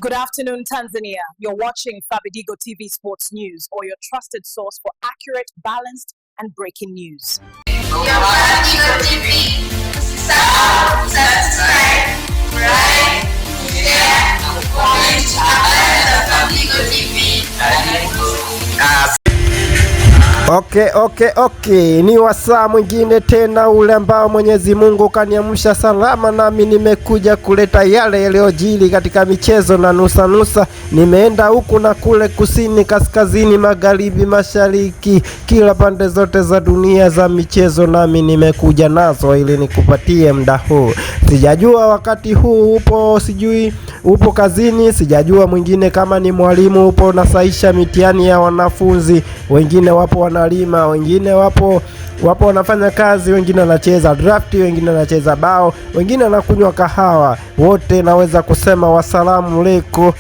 Good afternoon, Tanzania. You're watching Fabidigo TV Sports News, or your trusted source for accurate, balanced, and breaking news. Fabidigo TV. Subscribe, like, share, comment, Fabidigo TV. Okay. Ni wasaa mwingine tena ule ambao Mwenyezi Mungu kaniamsha salama, nami nimekuja kuleta yale yaliyojiri katika michezo na nusa. Nimeenda huku na kule, kusini, kaskazini, magharibi, mashariki, kila pande zote za dunia za michezo, nami nimekuja nazo ili nikupatie muda huu. Sijajua wakati huu upo kazini, sijajua mwingine kama ni mwalimu upo nasaisha mitihani ya wanafunzi, wengine wapo wanalima, wengine wapo wanafanya kazi, wengine wanacheza draft, wengine wanacheza bao, wengine wanakunywa kahawa. Wote naweza kusema wasalamu alaykum.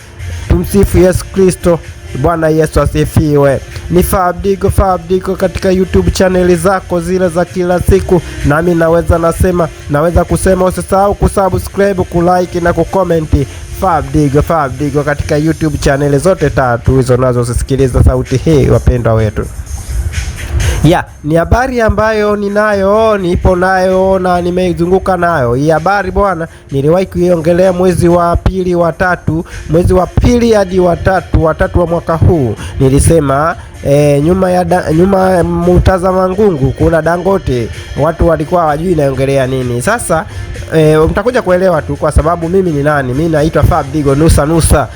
Tumsifu Yesu Kristo. Bwana Yesu asifiwe. Ni Fabidigo katika YouTube channel zako zile za kila siku, nami naweza kusema usisahau kusubscribe, kulike na kucomment. Fabidigo katika YouTube channel zote tatu hizo, nazo usisikiliza sauti hii, wapendwa wetu. Ni habari ambayo nipo nayo na nimeizunguka nayo. Hii habari bwana, niliwahi kuiongelea mwezi wa pili hadi watatu wa mwaka huu. Nilisema nyuma ya Murtaza Mangungu kuna Dangote. Watu walikuwa hawajui naongelea nini. Sasa mtakuja kuelewa tu, kwa sababu mimi ni nani. Mimi naitwa Fabidigo nusa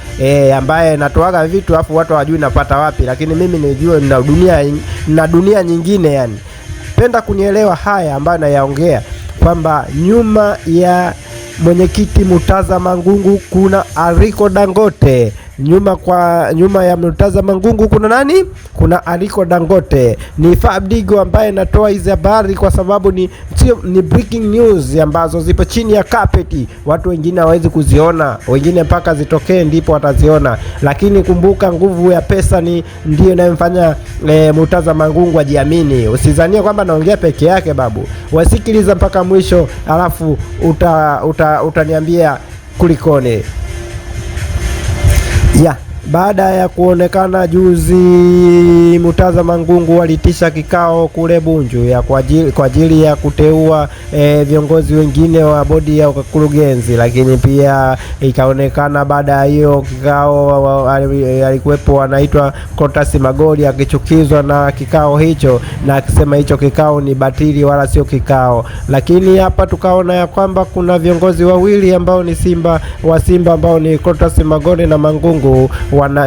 ambaye natoaga vitu afu watu hawajui napata wapi, lakini mimi nijue na dunia nyingine yani. Penda kunielewa haya ambayo nayaongea, kwamba nyuma ya mwenyekiti Murtaza Mangungu kuna Aliko Dangote. Nyuma ya Murtaza Mangungu kuna nani? Kuna Aliko Dangote. Ni Fabidigo ambaye natoa hizi habari kwa sababu ni breaking news ambazo zipo chini ya carpet. Watu wengine hawezi kuziona, wengine mpaka zitokee ndipo wataziona. Lakini kumbuka, nguvu ya pesa ndio inayomfanya Murtaza Mangungu ajiamini. Usizanie kwamba naongea peke yake babu. Wasikiliza mpaka mwisho, alafu utaniambia kulikone. Baada ya kuonekana juzi Murtaza Mangungu walitisha kikao kule Bunju kwa ajili ya kuteua viongozi wengine wa bodi ya ukurugenzi, lakini pia ikaonekana baada ya hiyo kikao alikuwepo anaitwa Clatous Magori akichukizwa na kikao hicho, na akisema hicho kikao ni batili wala sio kikao. Lakini hapa tukaona ya kwamba kuna viongozi wawili ambao ni Simba ambao ni Clatous Magori na Mangungu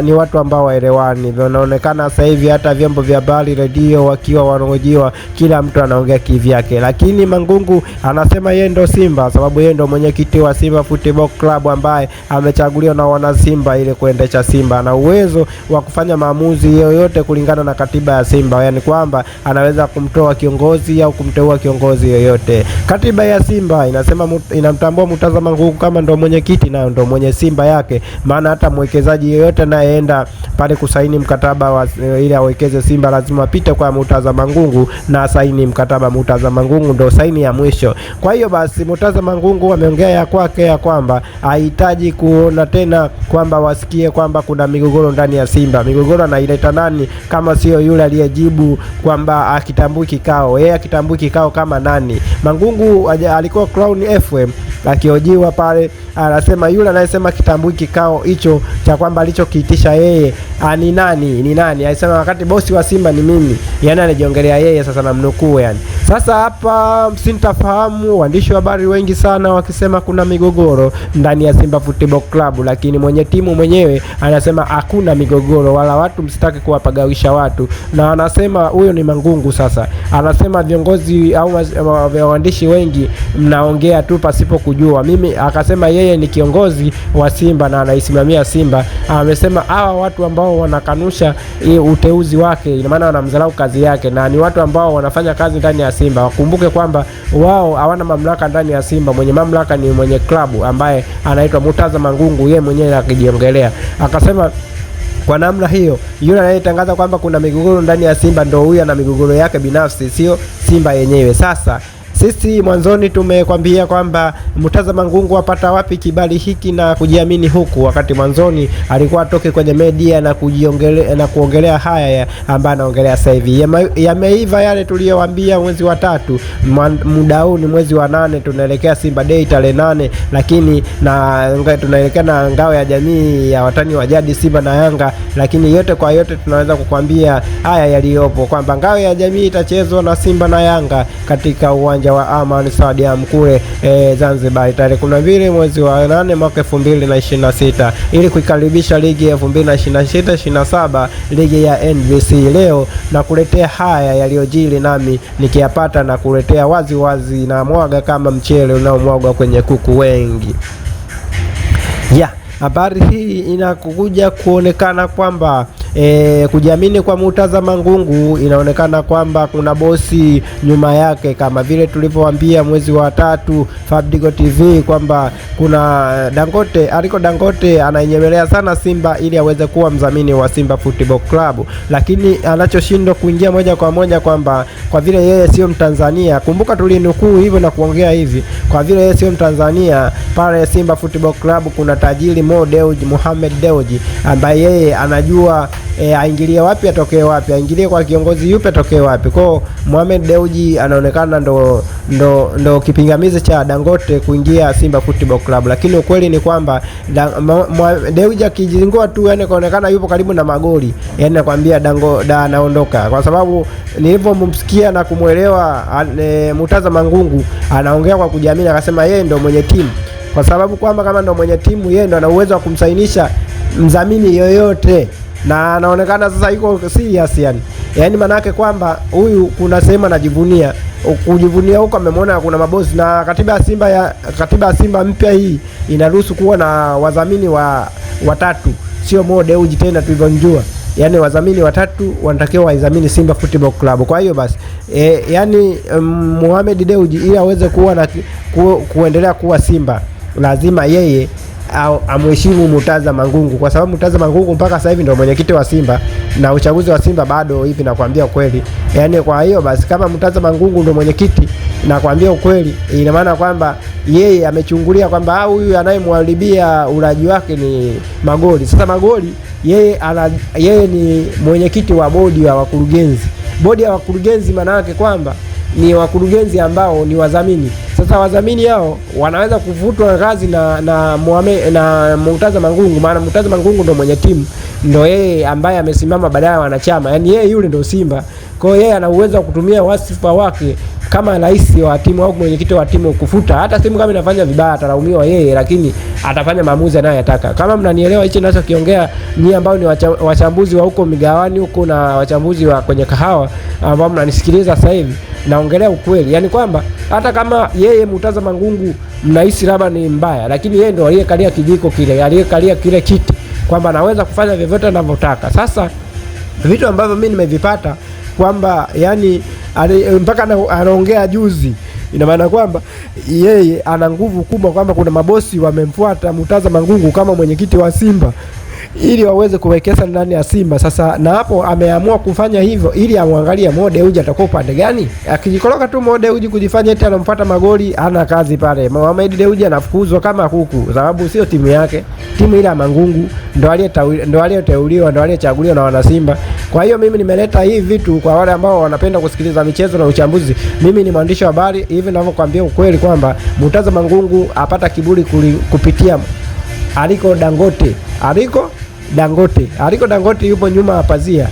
ni watu ambao waelewani. Wanaonekana sasa hivi hata vyombo vya habari, redio, wakiwa wanaojiwa, kila mtu anaongea kivyake. Lakini Mangungu anasema yeye ndo Simba sababu yeye ndo mwenyekiti wa Simba Football Club ambaye amechaguliwa na wana Simba ili kuendesha Simba. Ana uwezo wa kufanya maamuzi yoyote kulingana na katiba ya Simba, yani kwamba anaweza kumtoa kiongozi au kumteua kiongozi yoyote. Katiba ya Simba inasema inamtambua Murtaza Mangungu kama ndo mwenyekiti na ndo mwenye Simba yake, maana hata mwekezaji yoyote anayeenda pale kusaini mkataba ili awekeze Simba lazima apite kwa Murtaza Mangungu na saini mkataba. Murtaza Mangungu ndo saini ya mwisho. Kwa hiyo basi Murtaza Mangungu ameongea ya kwake ya kwamba hahitaji kuona tena kwamba wasikie kwamba kuna migogoro ndani ya Simba. Migogoro anaileta nani kama sio yule aliyejibu kwamba akitambui kikao? Yeye akitambui kikao kama nani? Mangungu alikuwa Crown FM akiojiwa pale, anasema yule anayesema kitambui kikao hicho cha kwamba alichokiitisha yeye ni nani? Alisema wakati bosi wa Simba ni mimi. Yani anajiongelea yeye, sasa namnukuu yani. Sasa hapa sintafahamu, waandishi wa habari wengi sana wakisema kuna migogoro ndani ya Simba Football Club, lakini mwenye timu mwenyewe anasema hakuna migogoro, wala watu msitaki kuwapagawisha watu. Na anasema huyo ni Mangungu. Sasa anasema viongozi au waandishi wengi mnaongea tu pasipo kujua. Mimi akasema yeye ni kiongozi wa Simba na anaisimamia Simba. Amesema hawa watu ambao wanakanusha uteuzi wake, ina maana wanamdharau kazi yake, na ni watu ambao wanafanya kazi ndani ya Simba. Wakumbuke kwamba wao hawana mamlaka ndani ya Simba. Mwenye mamlaka ni mwenye klabu ambaye anaitwa Murtaza Mangungu, yeye mwenyewe akijiongelea. Akasema kwa namna hiyo, yule anayetangaza kwamba kuna migogoro ndani ya Simba ndo huyu ana migogoro yake binafsi, sio Simba yenyewe. Sasa sisi mwanzoni tumekwambia kwamba Murtaza Mangungu apata wapi kibali hiki na kujiamini huku, wakati mwanzoni alikuwa atoke kwenye media na kuongelea haya ambayo anaongelea sasa hivi. Yameiva yale tuliyowaambia mwezi wa 3, muda huu ni mwezi wa 8, tunaelekea Simba Day tarehe 8, lakini tunaelekea na ngao ya jamii ya watani wa jadi Simba na Yanga, lakini yote kwa yote tunaweza kukwambia haya yaliyopo kwamba ngao ya jamii itachezwa na Simba na Yanga katika uwanja wa Aman Stadium kule Zanzibar tarehe 12 mwezi wa 8 mwaka 2026 ili kuikaribisha ligi ya 2026-27 ligi ya NBC. Leo na kuletea haya yaliyojiri, nami nikiyapata na kuletea wazi na mwaga kama mchele unaomwagwa kwenye kuku wengi. Habari hii inakuja kuonekana kwamba kujiamini kwa Murtaza Mangungu inaonekana kwamba kuna bosi nyuma yake, kama vile tulivyowaambia mwezi wa 3 Fabidigo TV kwamba kuna Aliko Dangote anainyemelea sana Simba ili aweze kuwa mdhamini wa Simba Football Club, lakini anachoshindwa kuingia moja kwa moja kwamba kwa vile yeye sio Mtanzania. Kumbuka tulinukuu hivyo na kuongea hivi, kwa vile yeye sio Mtanzania, pale Simba Football Club kuna tajiri Mohamed Dewji ambaye yeye anajua aingilie wapi atokee wapi, aingilie kwa kiongozi yupi atokee wapi. Kwa Mohamed Dewji anaonekana ndo kipingamizi cha Dangote kuingia Simba Football Club, lakini ukweli ni kwamba Dewji akijingua tu, yani kaonekana yupo karibu na magoli, yani nakwambia anaondoka, kwa sababu nilipomsikia na kumuelewa Murtaza Mangungu anaongea kwa kujiamini, akasema yeye ndo mwenye timu, kwa sababu kwamba kama ndo mwenye timu yeye ndo ana uwezo wa kumsainisha mdhamini yoyote, na anaonekana sasa yuko serious yani manake kwamba huyu kuna sehemu anajivunia. Kujivunia huko amemwona kuna mabosi, na katiba ya Simba mpya hii inaruhusu kuwa na wadhamini watatu, sio Mo Dewji tena tulivyonjua. Yani wadhamini watatu wanatakiwa waidhamini Simba Football Club. Kwa hiyo basi yani Mohamed Dewji ili aweze kuwa na kuendelea kuwa Simba lazima yeye amheshimu Murtaza Mangungu, kwa sababu Murtaza Mangungu mpaka sasa hivi ndio mwenyekiti wa Simba na uchaguzi wa Simba bado hivi, nakwambia ukweli. Yani kwa hiyo basi kama Murtaza Mangungu ndio mwenyekiti, nakwambia ukweli, ina maana kwamba yeye amechungulia kwamba huyu anayemharibia ulaji wake ni magoli. Sasa magoli yeye ni mwenyekiti wa bodi ya wakurugenzi. Bodi ya wakurugenzi maana yake kwamba ni wakurugenzi ambao ni wadhamini. Sasa wadhamini hao wanaweza kuvutwa kazi na Murtaza Mangungu, maana Murtaza Mangungu ndo mwenye timu, ndo yeye ambaye amesimama badala ya wanachama, yani yeye yule ndo Simba. Kwa hiyo yeye ana uwezo wa kutumia wasifa wake kama rais wa timu au mwenyekiti wa timu kufuta hata timu kama inafanya vibaya, atalaumiwa yeye, lakini atafanya maamuzi anayotaka. Kama mnanielewa hicho ninachokiongea, ni ambao ni wachambuzi wa huko migawani huko na wachambuzi wa kwenye kahawa ambao mnanisikiliza sasa hivi, naongelea ukweli. Yani kwamba hata kama yeye Murtaza Mangungu mnahisi labda ni mbaya, lakini yeye ndo aliyekalia kijiko kile, aliyekalia kile kiti, kwamba anaweza kufanya vyovyote anavyotaka. Sasa vitu ambavyo mimi nimevipata kwamba yani mpaka anaongea juzi, ina maana kwamba yeye ana nguvu kubwa, kwamba kuna mabosi wamemfuata Murtaza Mangungu kama mwenyekiti wa Simba ili waweze kuwekeza ndani ya Simba. Sasa na hapo ameamua kufanya hivyo ili amwangalie Mo Dewji atakuwa upande gani. Akijikoroka tu Mo Dewji kujifanya eti anamfuata magoli, ana kazi pale. Mohamed Dewji anafukuzwa kama kuku, sababu sio timu yake. Timu ile ya Mangungu ndo aliyeteuliwa, ndo aliyechaguliwa na wana Simba. Kwa hiyo mimi nimeleta hii vitu kwa wale ambao wanapenda kusikiliza michezo na uchambuzi. Mimi ni mwandishi wa habari, hivi ninavyokuambia ukweli kwamba Murtaza Mangungu apata kiburi kupitia Aliko Dangote yupo nyuma ya pazia.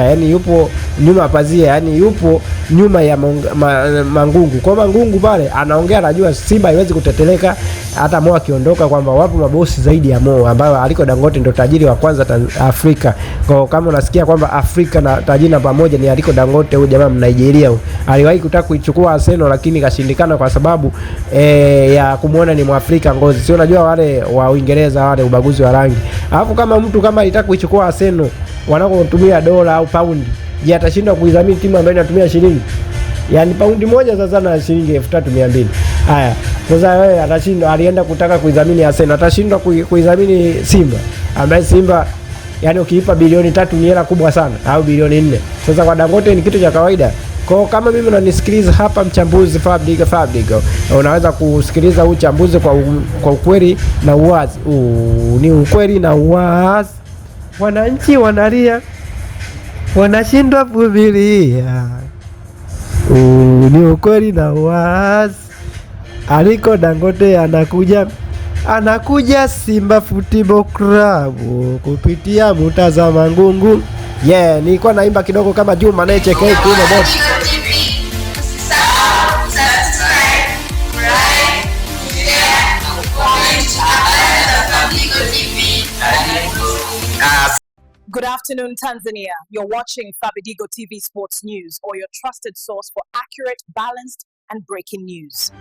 Yani yupo nyuma ya Mangungu. Kwa Mangungu pale anaongea, anajua Simba haiwezi kuteteleka hata Mo akiondoka, kwamba wapo mabosi zaidi ya Mo, ambayo Aliko Dangote ndo tajiri wa kwanza Afrika. Kwa kama unasikia kwamba Afrika na tajiri namba moja ni Aliko Dangote, huyu jamaa Mnigeria aliwahi kutaka kuichukua Arsenal, lakini kashindikana kwa sababu ya kumuona ni Mwafrika ngozi. Sio, unajua wale wa Uingereza wale ubaguzi wa rangi. Alafu kama mtu kama alitaka kuichukua Arsenal wanakotumia dola au paundi, je, atashindwa kuidhamini timu ambayo inatumia shilingi? Yani paundi moja sasa na shilingi 3200. Haya, sasa wewe atashindwa, alienda kutaka kuidhamini Arsenal, atashindwa kuidhamini Simba, ambaye Simba yani ukiipa bilioni 3 ni hela kubwa sana, au bilioni 4. Sasa kwa Dangote ni kitu cha kawaida. Kwa kama mimi unanisikiliza hapa, mchambuzi Fabidigo, unaweza kusikiliza uchambuzi kwa ukweli na uwazi. Ni ukweli na uwazi. Wananchi wanalia, wanashindwa kuvumilia. Ni ukweli na uwazi. Aliko Dangote anakuja Simba Football Club kupitia Murtaza Mangungu. Nilikuwa naimba kidogo kama Juma Nature kule boss. Good afternoon, Tanzania. You're watching Fabidigo TV Sports News, or your trusted source for accurate, balanced, and breaking news.